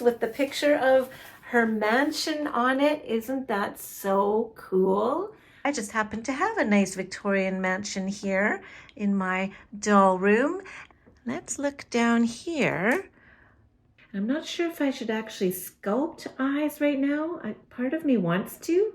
with the picture of her mansion on it. Isn't that so cool? I just happen to have a nice Victorian mansion here in my doll room. Let's look down here. I'm not sure if I should actually sculpt eyes right now. Part of me wants to.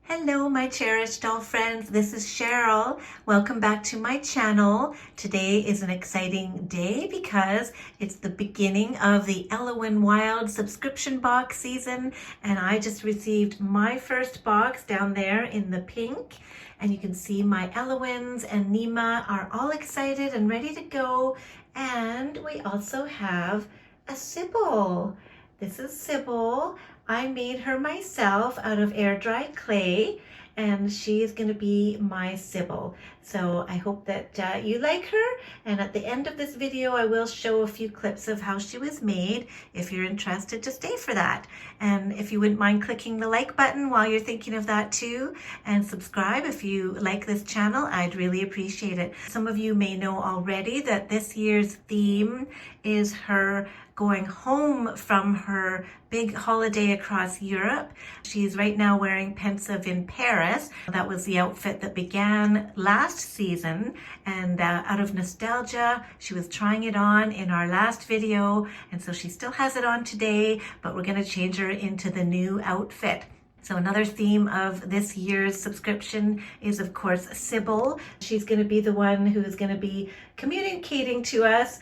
Hello, my cherished doll friends. This is Cheryl. Welcome back to my channel. Today is an exciting day because it's the beginning of the Ellowyne Wilde Subscription box season, and I just received my first box down there in the pink, and you can see my Ellowynes and Nima are all excited and ready to go. And we also have a Sybil. This is Sybil. I made her myself out of air dry clay, and she is going to be my Sybil. So I hope that you like her, and at the end of this video I will show a few clips of how she was made if you're interested to stay for that. And if you wouldn't mind clicking the like button while you're thinking of that too, and subscribe if you like this channel, I'd really appreciate it. Some of you may know already that this year's theme is her going home from her big holiday across Europe. She's right now wearing Pensive in Paris. That was the outfit that began last season, and out of nostalgia, she was trying it on in our last video, and so she still has it on today, but we're going to change her into the new outfit. So another theme of this year's subscription is, of course, Sybil. She's going to be the one who is going to be communicating to us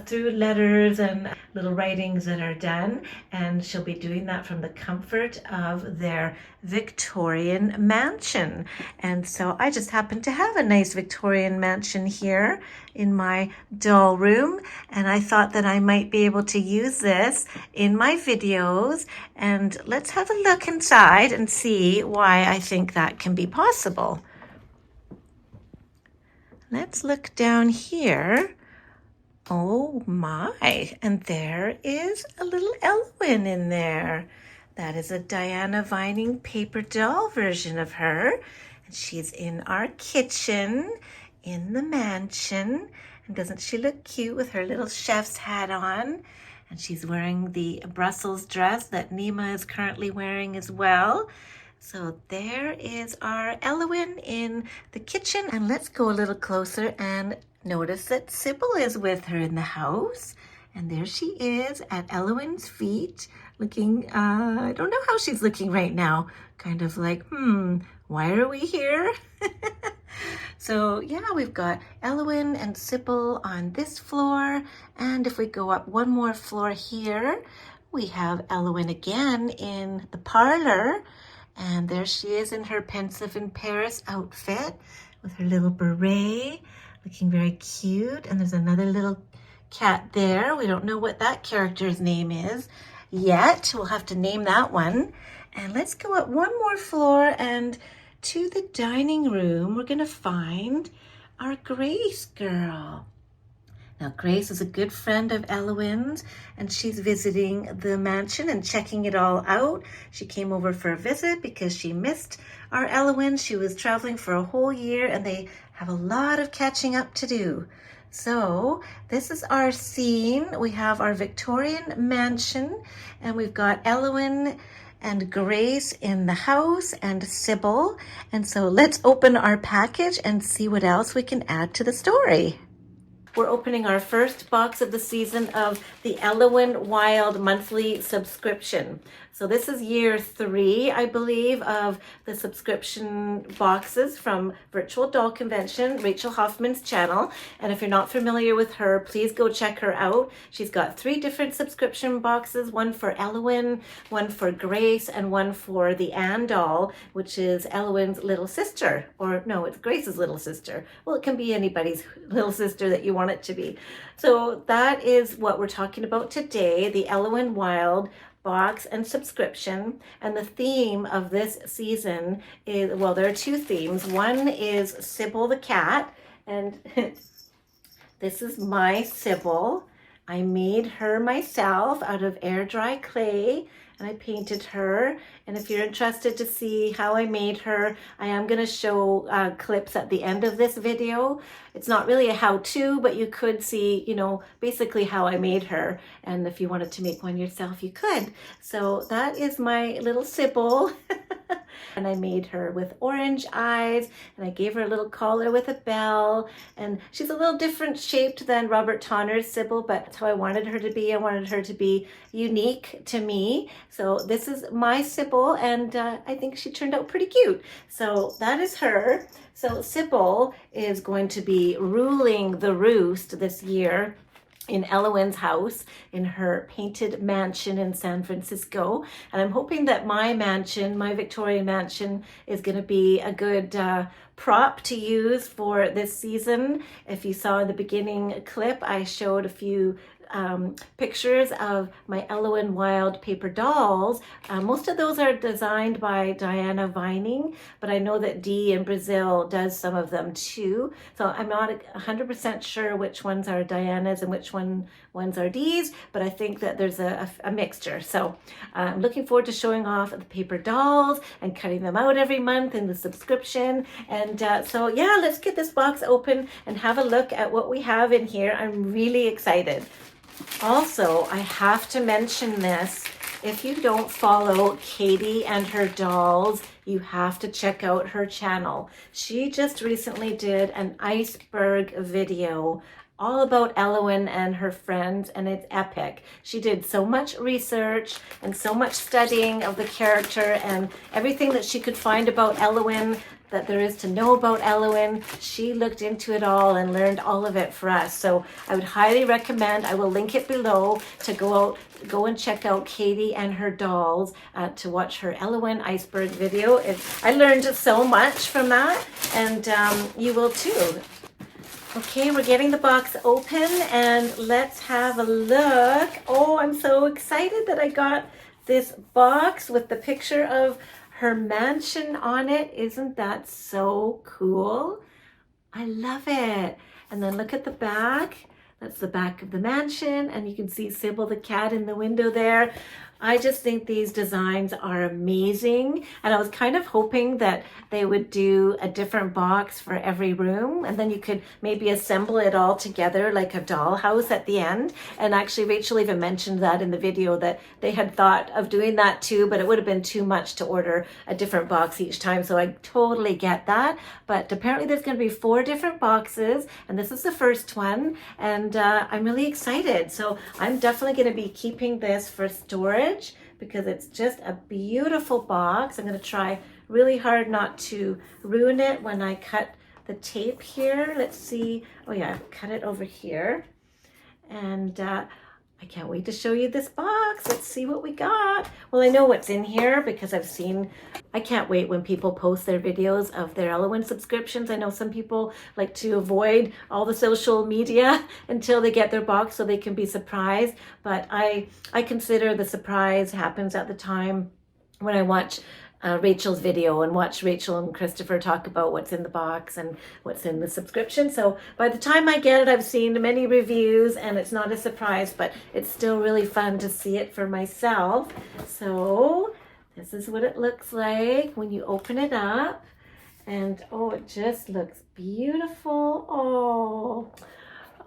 through letters and little writings that are done. And she'll be doing that from the comfort of their Victorian mansion. And so I just happen to have a nice Victorian mansion here in my doll room, and I thought that I might be able to use this in my videos. And let's have a look inside and see why I think that can be possible. Let's look down here. Oh my, and there is a little Ellowyne in there. That is a Diana Vining paper doll version of her. And she's in our kitchen in the mansion. And doesn't she look cute with her little chef's hat on? And she's wearing the Brussels dress that Nima is currently wearing as well. So there is our Ellowyne in the kitchen. And let's go a little closer and notice that Sybil is with her in the house. And there she is at Ellowyne's feet, looking, I don't know how she's looking right now. Kind of like, why are we here? So yeah, we've got Ellowyne and Sybil on this floor. And if we go up one more floor here, we have Ellowyne again in the parlor. And there she is in her Pensive in Paris outfit with her little beret, looking very cute. And there's another little cat there. We don't know what that character's name is yet. We'll have to name that one. And let's go up one more floor and to the dining room. We're going to find our Grace girl. Now, Grace is a good friend of Ellowyne's, and she's visiting the mansion and checking it all out. She came over for a visit because she missed our Ellowyne. She was traveling for a whole year, and they have a lot of catching up to do. So this is our scene. We have our Victorian mansion, and we've got Ellowyne and Grace in the house and Sybil. And so let's open our package and see what else we can add to the story. We're opening our first box of the season of the Ellowyne Wilde monthly subscription. So this is year 3, I believe, of the subscription boxes from Virtual Doll Convention, Rachel Hoffman's channel. And if you're not familiar with her, please go check her out. She's got 3 different subscription boxes, one for Ellowyne, one for Grace, and one for the Anne doll, which is Ellowyne's little sister. Or no, it's Grace's little sister. Well, it can be anybody's little sister that you want it to be. So that is what we're talking about today, the Ellowyne Wilde box and subscription. And the theme of this season is, well, there are 2 themes. One is Sybil the cat, and this is my Sybil. I made her myself out of air dry clay. and I painted her. And if you're interested to see how I made her, I am going to show clips at the end of this video. It's not really a how-to, but you could see, you know, basically how I made her. And if you wanted to make one yourself, you could. So that is my little Sybil. And I made her with orange eyes, and I gave her a little collar with a bell, and she's a little different shaped than Robert Tonner's Sybil, but that's how I wanted her to be. I wanted her to be unique to me. So this is my Sybil, and I think she turned out pretty cute. So that is her. So Sybil is going to be ruling the roost this year in Ellowyne's house, in her painted mansion in San Francisco. And I'm hoping that my mansion, my Victorian mansion, is going to be a good prop to use for this season. If you saw in the beginning clip, I showed a few pictures of my Ellowyne Wilde paper dolls. Most of those are designed by Diana Vining, but I know that Dee in Brazil does some of them too. So I'm not 100% sure which ones are Diana's and which ones are Dee's, but I think that there's a mixture. So I'm looking forward to showing off the paper dolls and cutting them out every month in the subscription. And so yeah, let's get this box open and have a look at what we have in here. I'm really excited. Also, I have to mention this. If you don't follow Katie and her dolls, you have to check out her channel. She just recently did an iceberg video all about Ellowyne and her friends, and it's epic. She did so much research and so much studying of the character and everything that she could find about Ellowyne that there is to know about Ellowyne. She looked into it all and learned all of it for us. So I would highly recommend, I will link it below, to go and check out Katie and her dolls to watch her Ellowyne iceberg video. I learned so much from that, and you will too. Okay, we're getting the box open and let's have a look. Oh, I'm so excited that I got this box with the picture of her mansion on it. Isn't that so cool? I love it. And then look at the back. That's the back of the mansion, and you can see Sybil the cat in the window there. I just think these designs are amazing, and I was kind of hoping that they would do a different box for every room, and then you could maybe assemble it all together like a dollhouse at the end. And actually Rachel even mentioned that in the video, that they had thought of doing that too, but it would have been too much to order a different box each time. So I totally get that, but apparently there's going to be 4 different boxes, and this is the first one, and I'm really excited. So I'm definitely going to be keeping this for storage, because it's just a beautiful box. I'm going to try really hard not to ruin it when I cut the tape here. Let's see. Oh yeah, I've cut it over here. And I can't wait to show you this box. Let's see what we got. Well, I know what's in here because I can't wait when people post their videos of their Ellowyne subscriptions. I know some people like to avoid all the social media until they get their box so they can be surprised. But I consider the surprise happens at the time when I watch Rachel's video and watch Rachel and Christopher talk about what's in the box and what's in the subscription. So by the time I get it, I've seen many reviews and it's not a surprise, but it's still really fun to see it for myself. So this is what it looks like when you open it up. And oh, it just looks beautiful.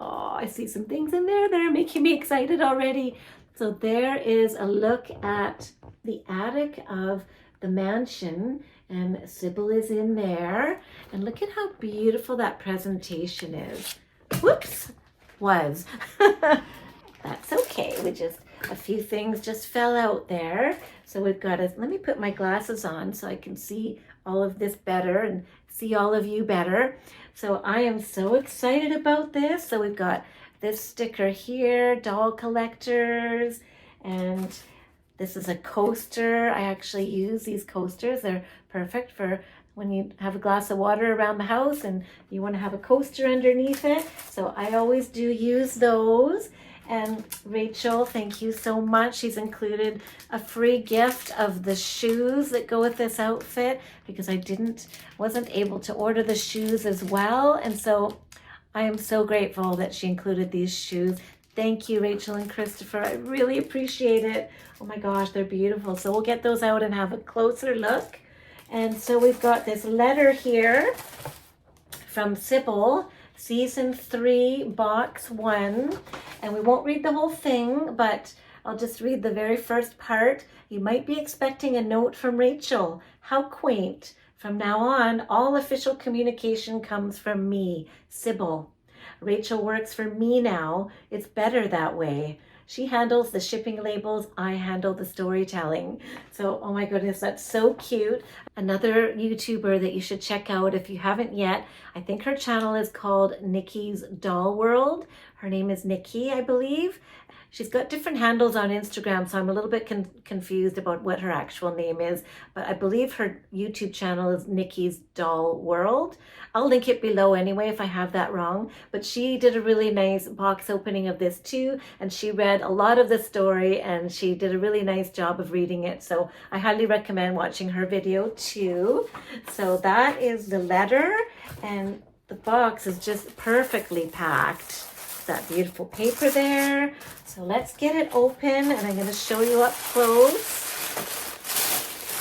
Oh, I see some things in there that are making me excited already. So there is a look at the attic of the mansion, and Sybil is in there, and look at how beautiful that presentation is. Whoops, that's okay. A few things just fell out there. So we've got let me put my glasses on so I can see all of this better and see all of you better. So I am so excited about this. So we've got this sticker here, doll collectors, and this is a coaster. I actually use these coasters. They're perfect for when you have a glass of water around the house and you want to have a coaster underneath it. So I always do use those. And Rachel, thank you so much. She's included a free gift of the shoes that go with this outfit because I wasn't able to order the shoes as well. And so I am so grateful that she included these shoes. Thank you, Rachel and Christopher. I really appreciate it. Oh my gosh, they're beautiful. So we'll get those out and have a closer look. And so we've got this letter here from Sybil, Season 3, Box 1. And we won't read the whole thing, but I'll just read the very first part. You might be expecting a note from Rachel. How quaint. From now on, all official communication comes from me, Sybil. Rachel works for me now. It's better that way. She handles the shipping labels. I handle the storytelling. So, oh my goodness, that's so cute. Another YouTuber that you should check out if you haven't yet. I think her channel is called Nikki's Doll World. Her name is Nikki, I believe. She's got different handles on Instagram, so I'm a little bit confused about what her actual name is, but I believe her YouTube channel is Nikki's Doll World. I'll link it below anyway if I have that wrong, but she did a really nice box opening of this too, and she read a lot of the story, and she did a really nice job of reading it, so I highly recommend watching her video too. So that is the letter, and the box is just perfectly packed. That beautiful paper there. So let's get it open, and I'm going to show you up close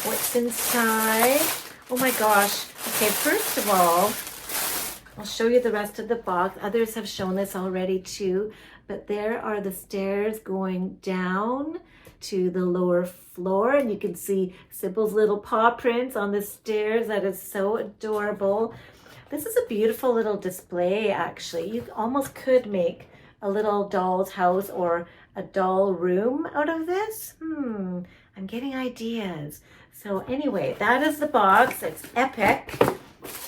what's inside. Oh my gosh. Okay, first of all, I'll show you the rest of the box. Others have shown this already too, but there are the stairs going down to the lower floor, and you can see Sybil's little paw prints on the stairs. That is so adorable. This is a beautiful little display, actually. You almost could make a little doll's house or a doll room out of this. I'm getting ideas. So anyway, that is the box. It's epic.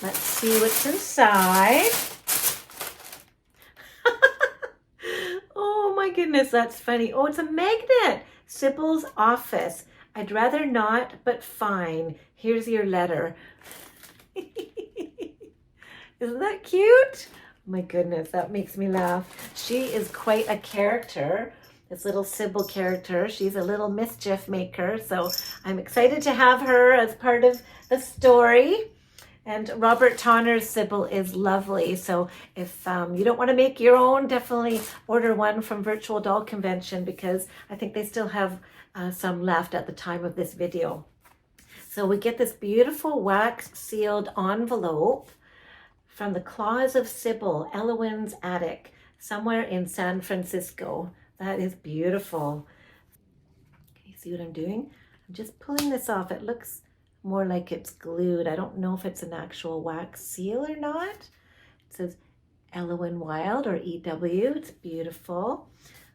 Let's see what's inside. Oh my goodness, that's funny. Oh, it's a magnet. Sybil's office. I'd rather not, but fine. Here's your letter. Isn't that cute? Oh my goodness, that makes me laugh. She is quite a character, this little Sybil character. She's a little mischief maker, so I'm excited to have her as part of the story. And Robert Tonner's Sybil is lovely, so if you don't want to make your own, definitely order one from Virtual Doll Convention, because I think they still have some left at the time of this video. So we get this beautiful wax sealed envelope from the Claws of Sybil, Ellowyne's attic, somewhere in San Francisco. That is beautiful. Can you see what I'm doing? I'm just pulling this off. It looks more like it's glued. I don't know if it's an actual wax seal or not. It says Ellowyne Wilde, or EW. It's beautiful.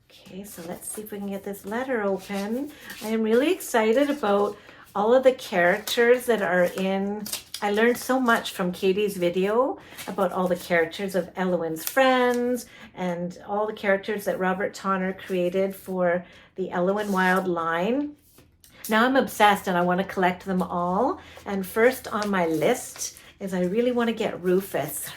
Okay, so let's see if we can get this letter open. I am really excited about all of the characters that are in. I learned so much from Katie's video about all the characters of Ellowyne's friends and all the characters that Robert Tonner created for the Ellowyne Wilde line. Now I'm obsessed and I want to collect them all. And first on my list is I really want to get Rufus,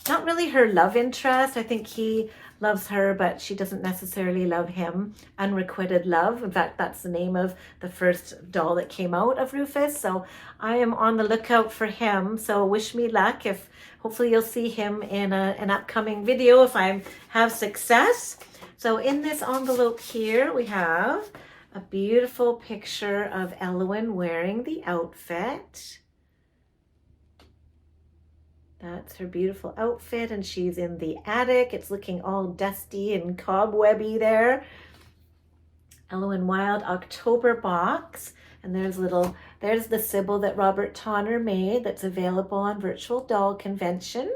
not really her love interest. I think he loves her, but she doesn't necessarily love him. Unrequited Love. In fact, that's the name of the first doll that came out of Rufus. So I am on the lookout for him. So wish me luck. Hopefully you'll see him in an upcoming video if I have success. So in this envelope here, we have a beautiful picture of Ellowyne wearing the outfit. That's her beautiful outfit, and she's in the attic. It's looking all dusty and cobwebby there. Ellowyne Wilde October box. And there's the Sybil that Robert Tonner made that's available on Virtual Doll Convention.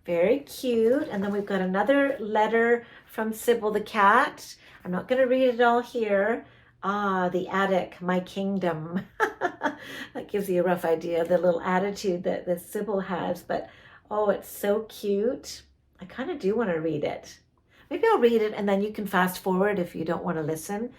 Very cute. And then we've got another letter from Sybil the cat. I'm not going to read it all here. Ah, the attic, my kingdom. That gives you a rough idea of the little attitude that the Sybil has, but oh, it's so cute. I kind of do want to read it. Maybe I'll read it and then you can fast forward if you don't want to listen.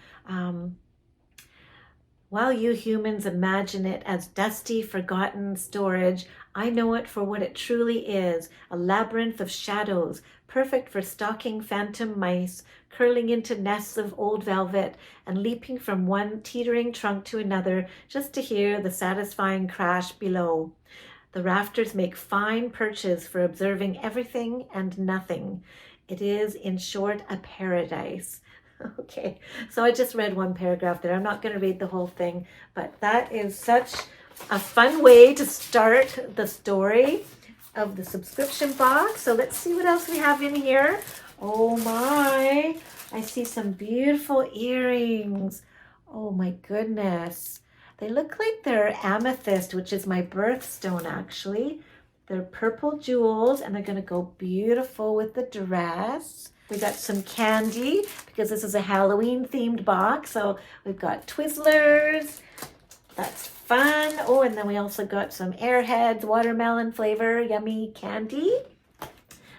While you humans imagine it as dusty, forgotten storage, I know it for what it truly is, a labyrinth of shadows, perfect for stalking phantom mice, curling into nests of old velvet and leaping from one teetering trunk to another just to hear the satisfying crash below. The rafters make fine perches for observing everything and nothing. It is, in short, a paradise. Okay, so I just read one paragraph there. I'm not going to read the whole thing, but that is such a fun way to start the story of the subscription box. So let's see what else we have in here. Oh my, I see some beautiful earrings. Oh my goodness. They look like they're amethyst, which is my birthstone actually. They're purple jewels and they're going to go beautiful with the dress. We got some candy because this is a Halloween themed box. So we've got Twizzlers. That's fun. Oh, and then we also got some Airheads, watermelon flavor, yummy candy.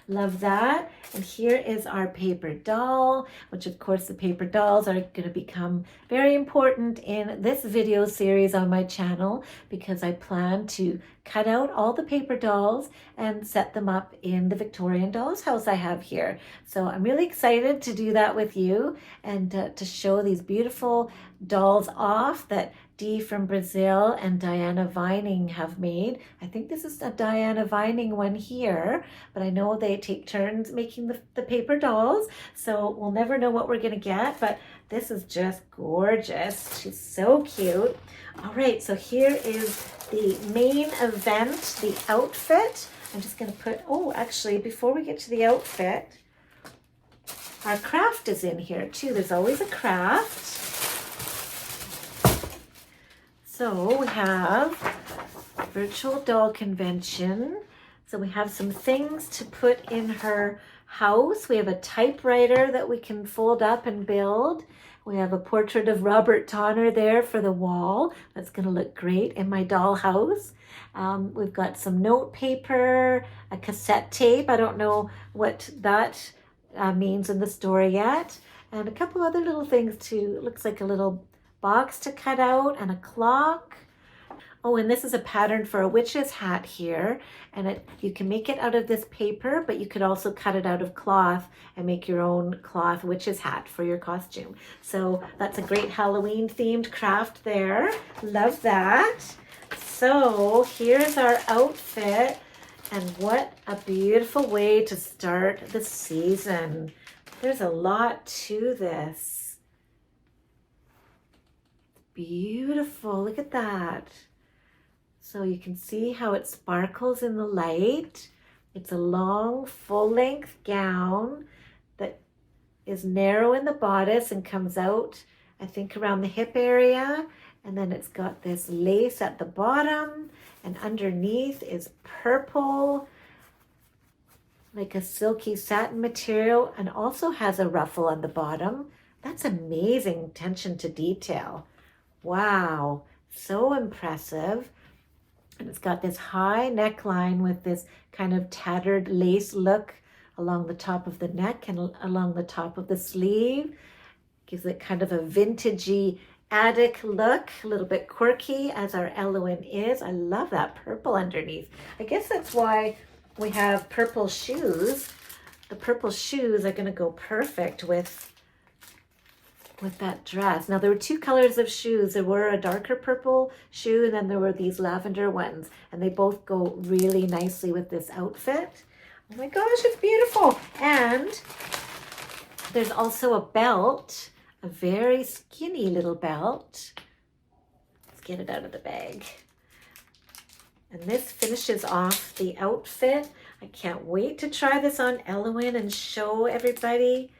Love that. And here is our paper doll, which of course the paper dolls are going to become very important in this video series on my channel because I plan to cut out all the paper dolls and set them up in the Victorian Dollhouse I have here. So I'm really excited to do that with you and to show these beautiful dolls off that Dee from Brazil and Diana Vining have made. I think this is a Diana Vining one here, but I know they take turns making the paper dolls, so we'll never know what we're gonna get, but this is just gorgeous. She's so cute. All right, so here is the main event, the outfit. I'm just gonna put, oh, actually, before we get to the outfit, our craft is in here too. There's always a craft. So we have virtual doll convention. So we have some things to put in her house. We have a typewriter that we can fold up and build. We have a portrait of Robert Tonner there for the wall. That's going to look great in my doll house. We've got some note paper, a cassette tape. I don't know what that means in the story yet. And a couple other little things too. It looks like a little box to cut out and a clock. Oh, and this is a pattern for a witch's hat here. And you can make it out of this paper, but you could also cut it out of cloth and make your own cloth witch's hat for your costume. So that's a great Halloween themed craft there. Love that. So here's our outfit. And what a beautiful way to start the season. There's a lot to this. Beautiful, look at that. So you can see how it sparkles in the light. It's a long full-length gown that is narrow in the bodice and comes out, I think, around the hip area. And then it's got this lace at the bottom and underneath is purple, like a silky satin material, and also has a ruffle on the bottom. That's amazing attention to detail. Wow, so impressive. And it's got this high neckline with this kind of tattered lace look along the top of the neck and along the top of the sleeve. Gives it kind of a vintagey attic look, a little bit quirky as our Ellowyne is. I love that purple underneath. I guess that's why we have purple shoes. The purple shoes are going to go perfect with that dress. Now there were two colors of shoes. There were a darker purple shoe and then there were these lavender ones, and they both go really nicely with this outfit. Oh my gosh, it's beautiful. And there's also a belt, a very skinny little belt. Let's get it out of the bag. And this finishes off the outfit. I can't wait to try this on Ellowyne and show everybody.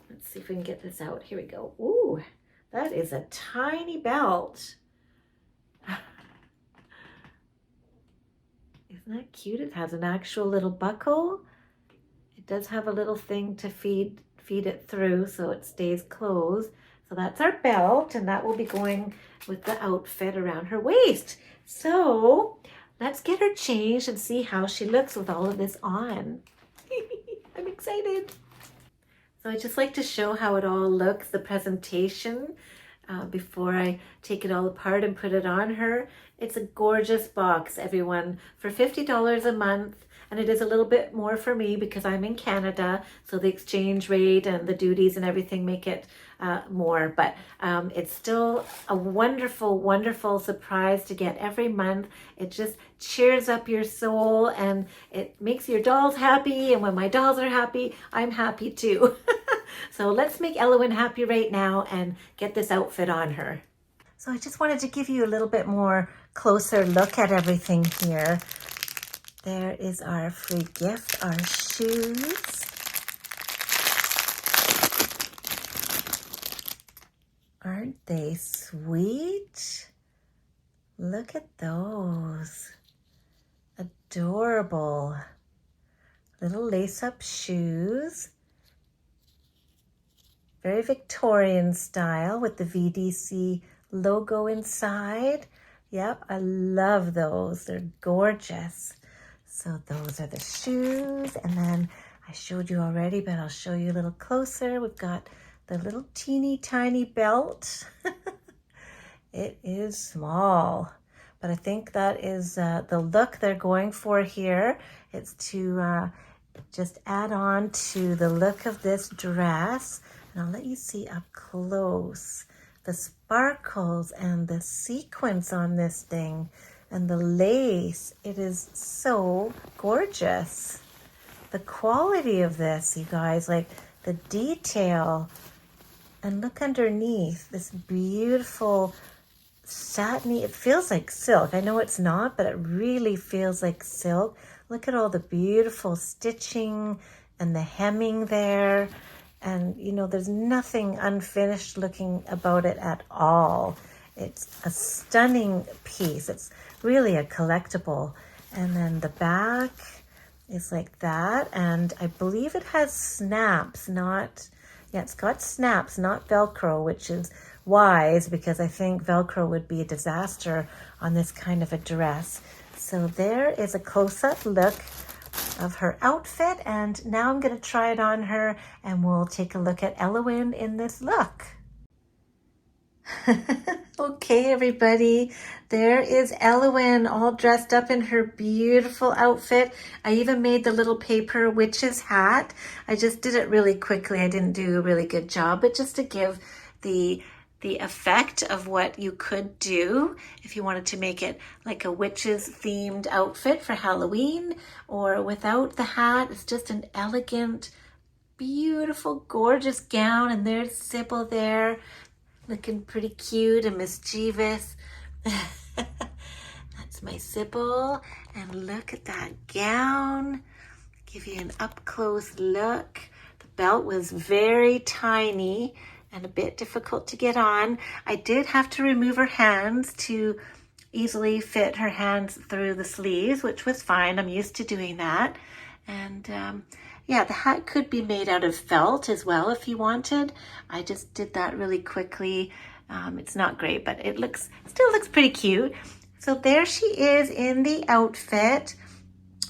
Let's see if we can get this out. Here we go. Ooh, that is a tiny belt. Isn't that cute? It has an actual little buckle. It does have a little thing to feed it through so it stays closed. So that's our belt, and that will be going with the outfit around her waist. So let's get her changed and see how she looks with all of this on. I'm excited. So I just like to show how it all looks, the presentation, before I take it all apart and put it on her. It's a gorgeous box, everyone. For $50 a month, and it is a little bit more for me because I'm in Canada, so the exchange rate and the duties and everything make it more, but it's still a wonderful, wonderful surprise to get every month. It just cheers up your soul and it makes your dolls happy, and when my dolls are happy, I'm happy too. So let's make Ellowyne happy right now and get this outfit on her. So I just wanted to give you a little bit more closer look at everything here. There is our free gift, our shoes. Aren't they sweet? Look at those. Adorable. Little lace-up shoes. Very Victorian style with the VDC logo inside. Yep, I love those. They're gorgeous. So those are the shoes. And then I showed you already, but I'll show you a little closer. We've got the little teeny tiny belt. It is small, but I think that is the look they're going for here. It's to just add on to the look of this dress. And I'll let you see up close the sparkles and the sequins on this thing and the lace. It is so gorgeous. The quality of this, you guys, like the detail. And look underneath, this beautiful satiny, it feels like silk. I know it's not, but it really feels like silk. Look at all the beautiful stitching and the hemming there. And, you know, there's nothing unfinished looking about it at all. It's a stunning piece. It's really a collectible. And then the back is like that. And I believe it has snaps, yeah, it's got snaps, not Velcro, which is wise because I think Velcro would be a disaster on this kind of a dress. So there is a close-up look of her outfit, and now I'm going to try it on her and we'll take a look at Ellowyne in this look. Okay, everybody, there is Ellowyne all dressed up in her beautiful outfit. I even made the little paper witch's hat. I just did it really quickly. I didn't do a really good job, but just to give the effect of what you could do if you wanted to make it like a witch's themed outfit for Halloween, or without the hat. It's just an elegant, beautiful, gorgeous gown. And there's Sybil there, looking pretty cute and mischievous. That's my Sybil. And look at that gown. Give you an up-close look. The belt was very tiny and a bit difficult to get on. I did have to remove her hands to easily fit her hands through the sleeves, which was fine. I'm used to doing that. And yeah, the hat could be made out of felt as well if you wanted. I just did that really quickly. It's not great, but it still looks pretty cute. So there she is in the outfit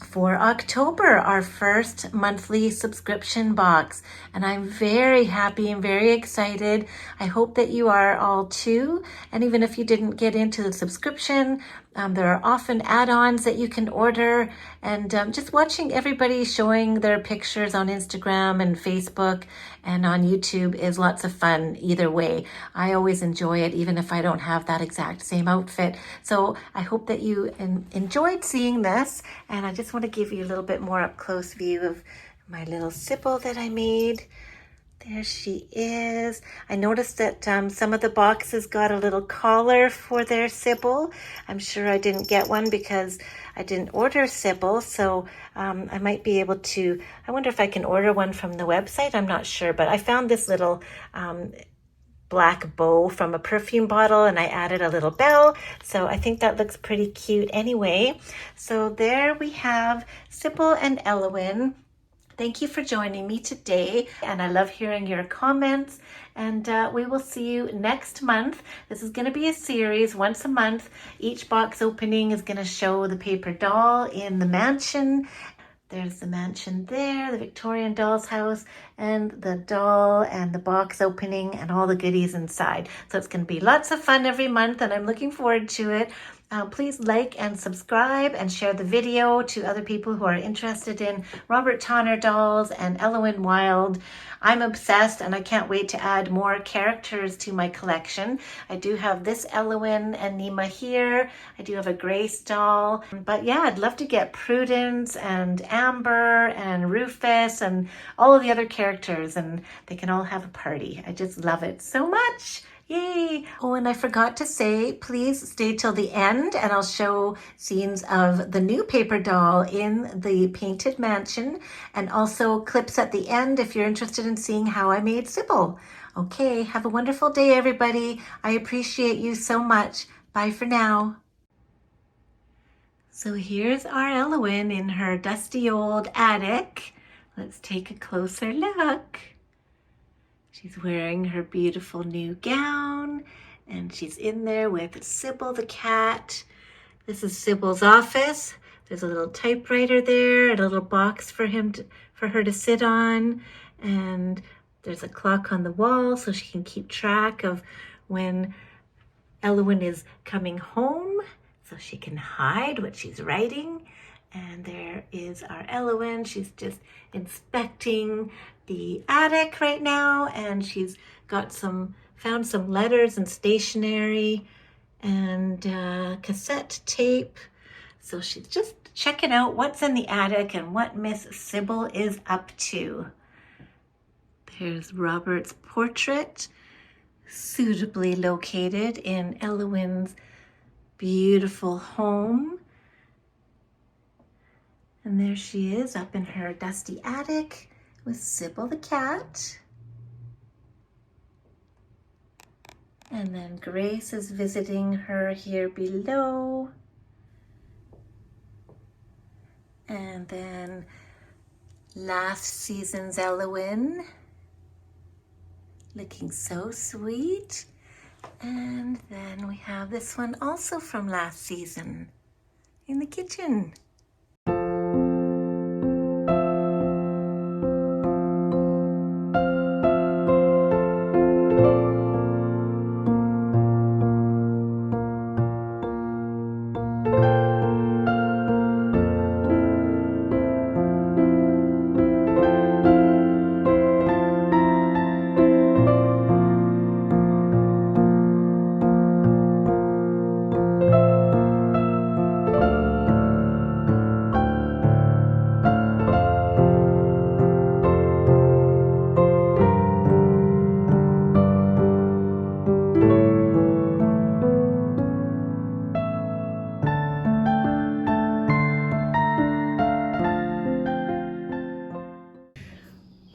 for October, our first monthly subscription box. And I'm very happy and very excited. I hope that you are all too. And even if you didn't get into the subscription, there are often add-ons that you can order. And just watching everybody showing their pictures on Instagram and Facebook and on YouTube is lots of fun either way. I always enjoy it, even if I don't have that exact same outfit. So I hope that you enjoyed seeing this. And I just want to give you a little bit more up-close view of my little Sybil that I made. There she is. I noticed that some of the boxes got a little collar for their Sybil. I'm sure I didn't get one because I didn't order Sybil, so I might be able to, I wonder if I can order one from the website. I'm not sure, but I found this little black bow from a perfume bottle and I added a little bell. So I think that looks pretty cute anyway. So there we have Sybil and Ellowyne. Thank you for joining me today, and I love hearing your comments, and we will see you next month. This is going to be a series once a month. Each box opening is going to show the paper doll in the mansion. There's the mansion there, the Victorian doll's house, and the doll and the box opening and all the goodies inside. So it's going to be lots of fun every month, and I'm looking forward to it. Please like and subscribe and share the video to other people who are interested in Robert Tonner dolls and Ellowyne Wilde. I'm obsessed and I can't wait to add more characters to my collection. I do have this Ellowyne and Nima here. I do have a Grace doll. But yeah, I'd love to get Prudence and Amber and Rufus and all of the other characters, and they can all have a party. I just love it so much. Yay! Oh, and I forgot to say, please stay till the end and I'll show scenes of the new paper doll in the painted mansion, and also clips at the end if you're interested in seeing how I made Sybil. Okay, have a wonderful day, everybody. I appreciate you so much. Bye for now. So here's our Ellowyne in her dusty old attic. Let's take a closer look. She's wearing her beautiful new gown, and she's in there with Sybil the cat. This is Sybil's office. There's a little typewriter there, and a little box for her to sit on, and there's a clock on the wall so she can keep track of when Ellowyne is coming home, so she can hide what she's writing. And there is our Ellowyne. She's just inspecting the attic right now, and she's got found some letters and stationery and cassette tape. So she's just checking out what's in the attic and what Miss Sybil is up to. There's Robert's portrait, suitably located in Ellowyne's beautiful home. And there she is up in her dusty attic with Sybil the cat. And then Grace is visiting her here below. And then last season's Ellowyne, looking so sweet. And then we have this one also from last season in the kitchen.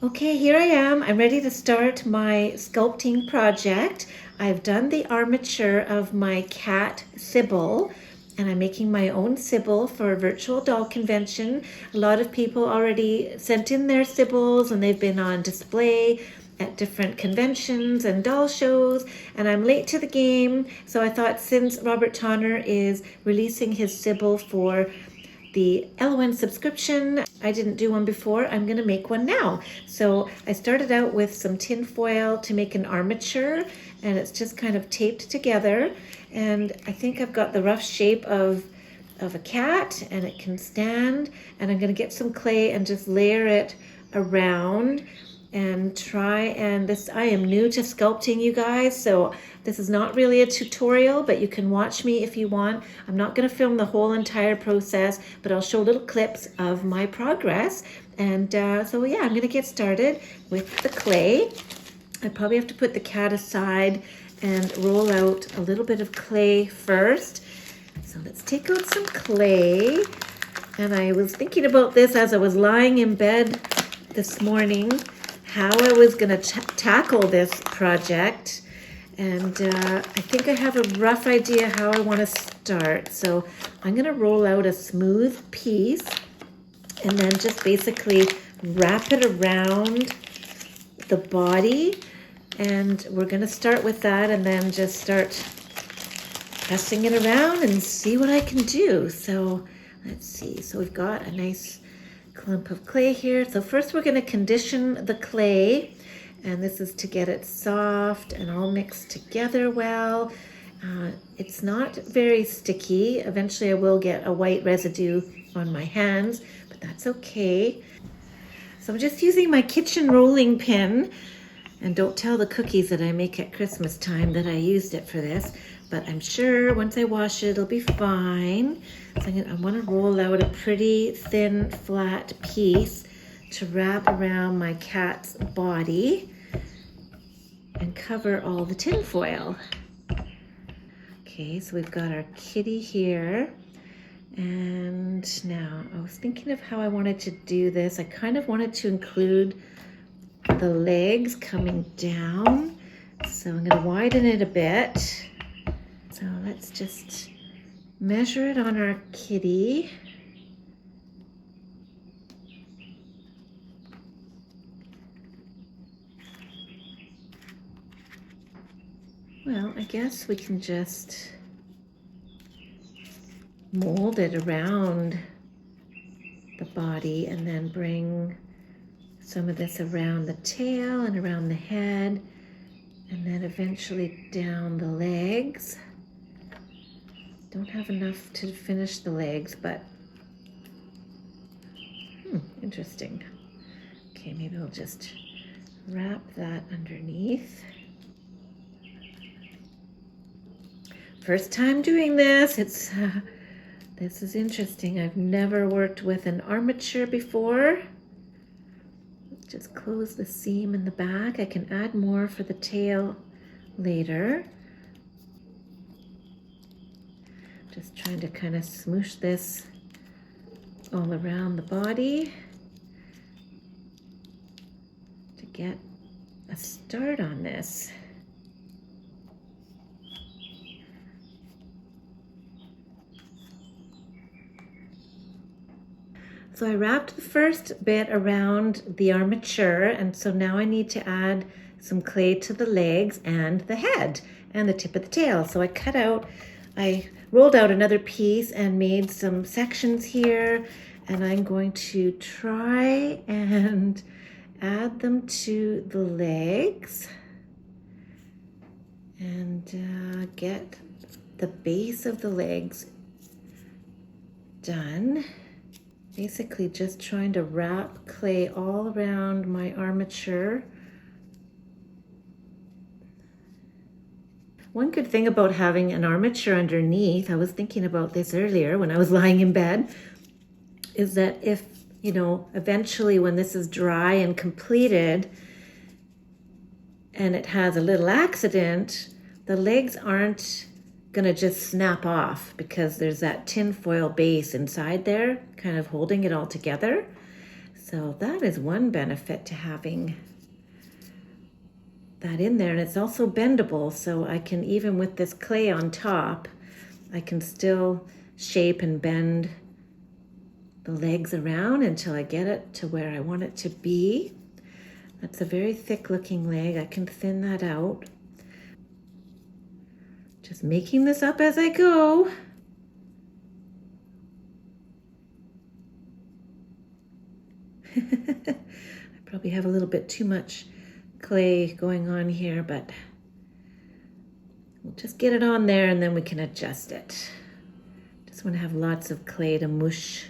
Okay, here I am. I'm ready to start my sculpting project. I've done the armature of my cat, Sybil, and I'm making my own Sybil for a virtual doll convention. A lot of people already sent in their Sybil's, and they've been on display at different conventions and doll shows, and I'm late to the game. So I thought, since Robert Tonner is releasing his Sybil for the Ellowyne Subscription, I didn't do one before, I'm gonna make one now. So I started out with some tin foil to make an armature, and it's just kind of taped together. And I think I've got the rough shape of a cat, and it can stand. And I'm gonna get some clay and just layer it around and try. And this, I am new to sculpting, you guys, so this is not really a tutorial, but you can watch me if you want. I'm not going to film the whole entire process, but I'll show little clips of my progress. And so yeah, I'm going to get started with the clay. I probably have to put the cat aside and roll out a little bit of clay first. So let's take out some clay. And I was thinking about this as I was lying in bed this morning, how I was going to tackle this project. And I think I have a rough idea how I want to start. So I'm going to roll out a smooth piece and then just basically wrap it around the body. And we're going to start with that and then just start pressing it around and see what I can do. So let's see. So we've got a nice clump of clay here. So first we're going to condition the clay, and this is to get it soft and all mixed together well. It's not very sticky. Eventually I will get a white residue on my hands, but that's okay. So I'm just using my kitchen rolling pin, and don't tell the cookies that I make at Christmas time that I used it for this, but I'm sure once I wash it, it'll be fine. So I want to roll out a pretty thin, flat piece to wrap around my cat's body and cover all the tin foil. Okay, so we've got our kitty here. And now I was thinking of how I wanted to do this. I kind of wanted to include the legs coming down. So I'm going to widen it a bit. So let's just measure it on our kitty. Well, I guess we can just mold it around the body and then bring some of this around the tail and around the head, and then eventually down the legs. Don't have enough to finish the legs, but interesting. Okay, maybe I'll just wrap that underneath. First time doing this. This is interesting. I've never worked with an armature before. Just close the seam in the back. I can add more for the tail later. Just trying to kind of smoosh this all around the body to get a start on this. So I wrapped the first bit around the armature, and so now I need to add some clay to the legs and the head and the tip of the tail. So I rolled out another piece and made some sections here, and I'm going to try and add them to the legs and get the base of the legs done. Basically just trying to wrap clay all around my armature. One good thing about having an armature underneath, I was thinking about this earlier when I was lying in bed, is that if, eventually when this is dry and completed and it has a little accident, the legs aren't gonna just snap off because there's that tin foil base inside there kind of holding it all together. So that is one benefit to having that in there, and it's also bendable, so I can, even with this clay on top, I can still shape and bend the legs around until I get it to where I want it to be. That's a very thick looking leg. I can thin that out. Just making this up as I go. I probably have a little bit too much clay going on here, but we'll just get it on there and then we can adjust it. Just want to have lots of clay to mush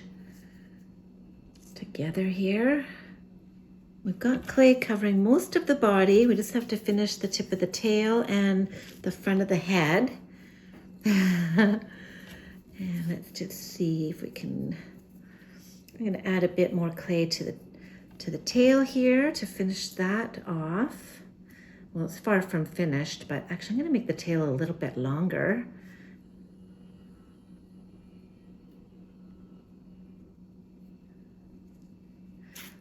together here. We've got clay covering most of the body. We just have to finish the tip of the tail and the front of the head. And let's just see if we can, I'm going to add a bit more clay to the tail here to finish that off. Well, it's far from finished, but actually I'm going to make the tail a little bit longer.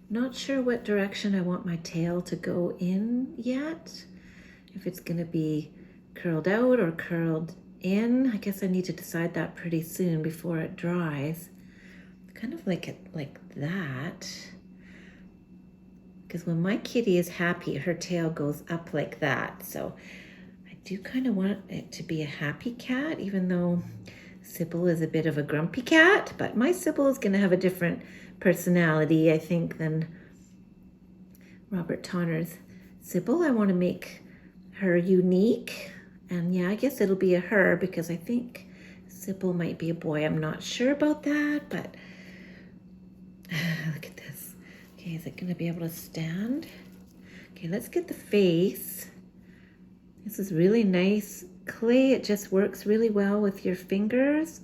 Not sure what direction I want my tail to go in yet. If it's going to be curled out or curled in. I guess I need to decide that pretty soon before it dries. Kind of like it like that. Because when my kitty is happy, her tail goes up like that. So I do kind of want it to be a happy cat, even though Sybil is a bit of a grumpy cat. But my Sybil is going to have a different personality, I think, than Robert Tonner's Sybil. I want to make her unique And yeah, I guess it'll be a her because I think Sybil might be a boy. I'm not sure about that, but look at this. Okay, is it going to be able to stand? Okay, let's get the face. This is really nice clay. It just works really well with your fingers.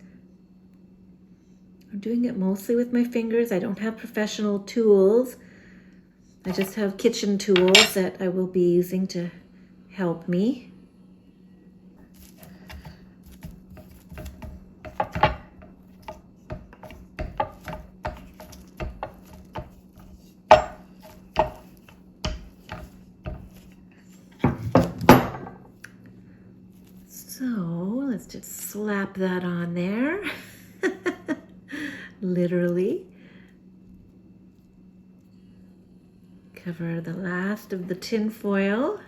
I'm doing it mostly with my fingers. I don't have professional tools. I just have kitchen tools that I will be using to help me. So let's just slap that on there. Literally. Cover the last of the tin foil.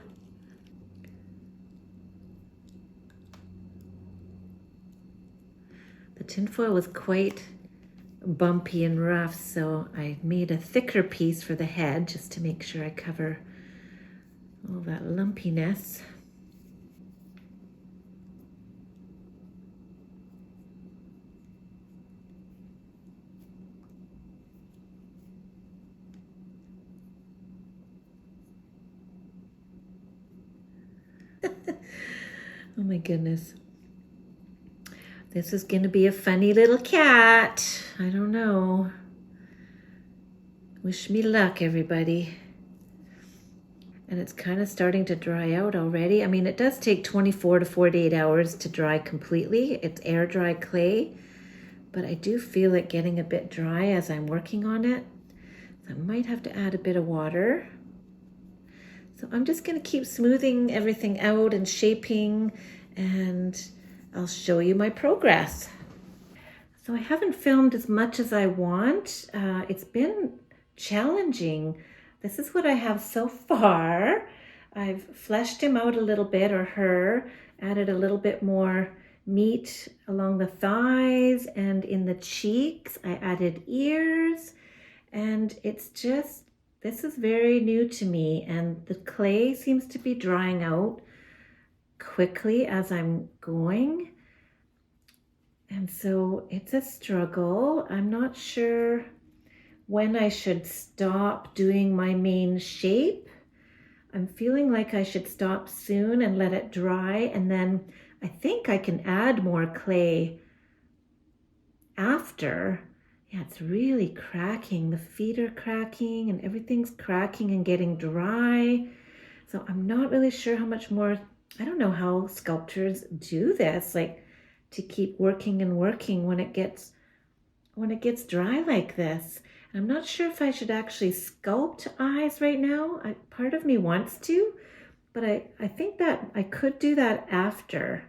The tin foil was quite bumpy and rough, so I made a thicker piece for the head just to make sure I cover all that lumpiness. Oh my goodness. This is going to be a funny little cat. I don't know. Wish me luck, everybody. And it's kind of starting to dry out already. I mean, it does take 24 to 48 hours to dry completely. It's air dry clay, but I do feel it getting a bit dry as I'm working on it. So I might have to add a bit of water. So I'm just going to keep smoothing everything out and shaping, and I'll show you my progress. So I haven't filmed as much as I want. It's been challenging. This is what I have so far. I've fleshed him out a little bit, or her, added a little bit more meat along the thighs and in the cheeks. I added ears, and it's just, this is very new to me, and the clay seems to be drying out quickly as I'm going. And so it's a struggle. I'm not sure when I should stop doing my main shape. I'm feeling like I should stop soon and let it dry, and then I think I can add more clay after. Yeah, it's really cracking. The feet are cracking and everything's cracking and getting dry. So I'm not really sure how much more. I don't know how sculptors do this, like to keep working and working when it gets dry like this. I'm not sure if I should actually sculpt eyes right now. Part of me wants to, but I think that I could do that after.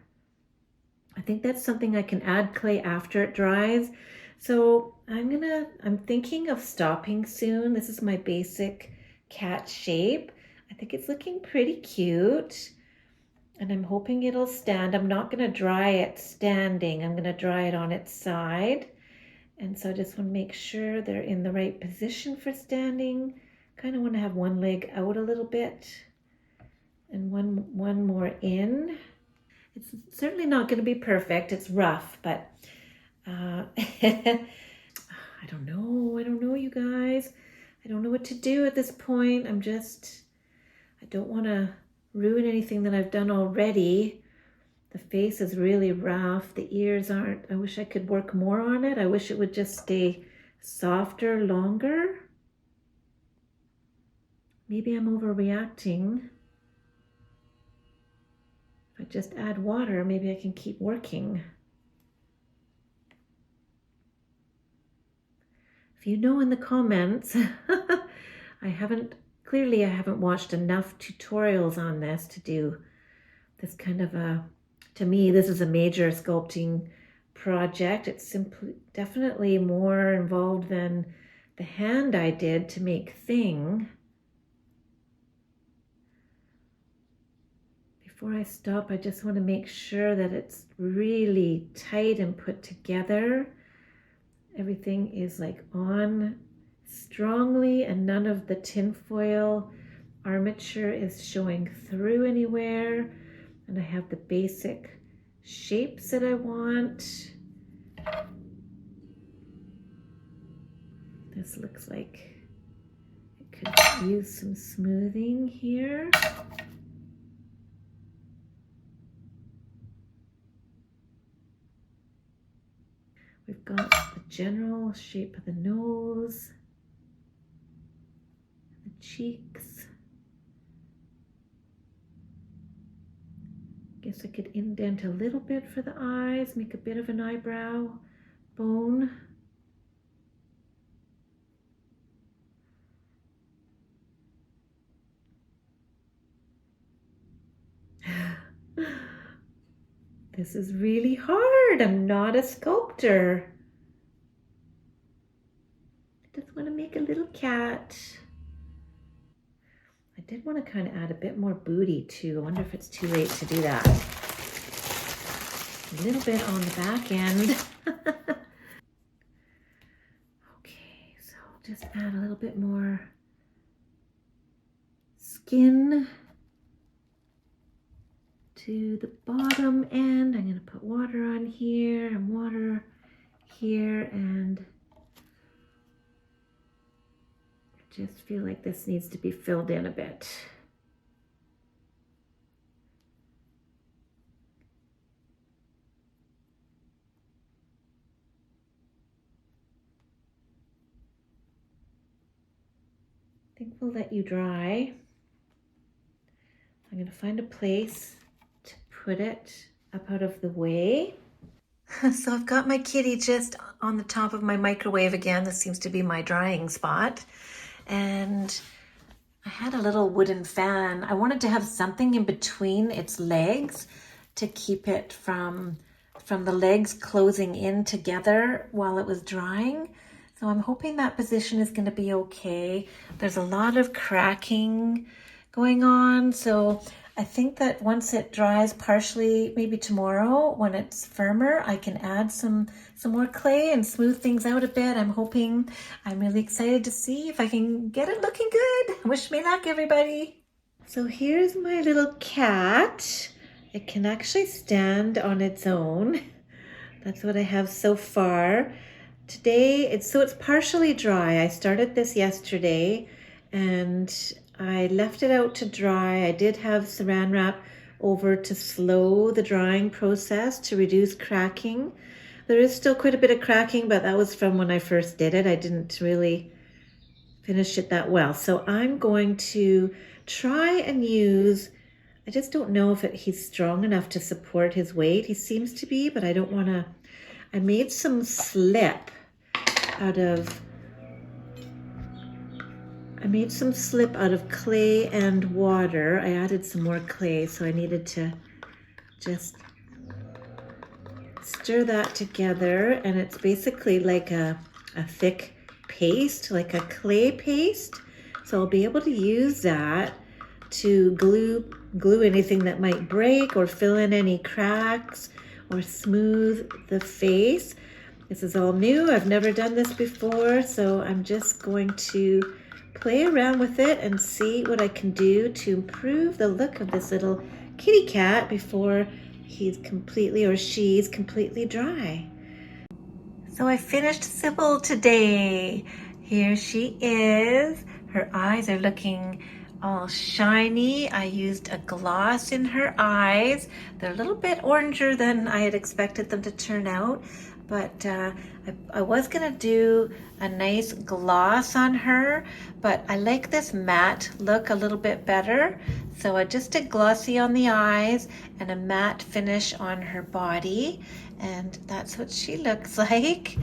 I think that's something I can add clay after it dries. So I'm thinking of stopping soon. This is my basic cat shape. I think it's looking pretty cute, and I'm hoping it'll stand. I'm not going to dry it standing. I'm going to dry it on its side. And so I just want to make sure they're in the right position for standing. Kind of want to have one leg out a little bit and one more in. It's certainly not going to be perfect. It's rough, but I don't know, you guys. I don't know what to do at this point. I don't want to ruin anything that I've done already. The face is really rough. The ears aren't. I wish I could work more on it. I wish it would just stay softer longer. Maybe I'm overreacting. If I just add water, maybe I can keep working. If you know in the comments, I haven't watched enough tutorials on this to do this kind of to me, this is a major sculpting project. It's definitely more involved than the hand I did to make Thing. Before I stop, I just want to make sure that it's really tight and put together. Everything is like on strongly, and none of the tinfoil armature is showing through anywhere. And I have the basic shapes that I want. This looks like it could use some smoothing here. We've got the general shape of the nose, the cheeks. Guess I could indent a little bit for the eyes, make a bit of an eyebrow bone. This is really hard. I'm not a sculptor. I just want to make a little cat. I did want to kind of add a bit more booty too. I wonder if it's too late to do that. A little bit on the back end. Okay, so I'll just add a little bit more skin to the bottom end. I'm going to put water on here and water here, and I just feel like this needs to be filled in a bit. I think we'll let you dry. I'm going to find a place to put it up out of the way. So I've got my kitty just on the top of my microwave again. This seems to be my drying spot. And I had a little wooden fan. I wanted to have something in between its legs to keep it from the legs closing in together while it was drying. So I'm hoping that position is going to be okay. There's a lot of cracking going on, so I think that once it dries partially, maybe tomorrow when it's firmer, I can add some more clay and smooth things out a bit. I'm really excited to see if I can get it looking good. Wish me luck, everybody. So here's my little cat. It can actually stand on its own. That's what I have so far. Today, it's partially dry. I started this yesterday and I left it out to dry. I did have saran wrap over to slow the drying process to reduce cracking. There is still quite a bit of cracking, but that was from when I first did it. I didn't really finish it that well. So I'm going to try and use, I just don't know if he's strong enough to support his weight. He seems to be, but I don't want to. I made some slip out of clay and water. I added some more clay, so I needed to just stir that together, and it's basically like a thick paste, like a clay paste. So I'll be able to use that to glue anything that might break or fill in any cracks or smooth the face. This is all new. I've never done this before, so I'm just going to play around with it and see what I can do to improve the look of this little kitty cat before he's completely or she's completely dry. So I finished Sybil today. Here she is. Her eyes are looking all shiny. I used a gloss in her eyes. They're a little bit oranger than I had expected them to turn out, but I was gonna do a nice gloss on her, but I like this matte look a little bit better. So I just did glossy on the eyes and a matte finish on her body, and that's what she looks like.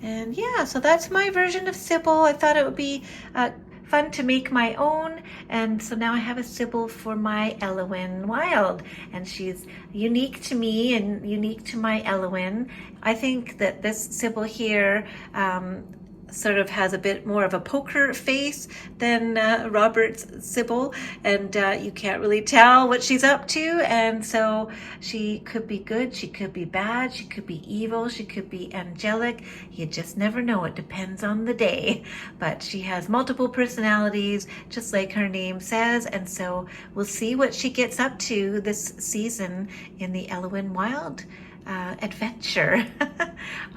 And yeah, so that's my version of Sybil. I thought it would be fun to make my own, and so now I have a Sybil for my Ellowyne Wilde, and she's unique to me and unique to my Ellowyne. I think that this Sybil here sort of has a bit more of a poker face than Robert's Sybil, and you can't really tell what she's up to, and so she could be good, she could be bad, she could be evil, she could be angelic. You just never know. It depends on the day. But she has multiple personalities, just like her name says, and so we'll see what she gets up to this season in the Ellowyne Wilde adventure.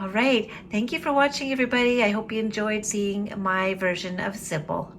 All right. Thank you for watching, everybody. I hope you enjoyed seeing my version of Sybil.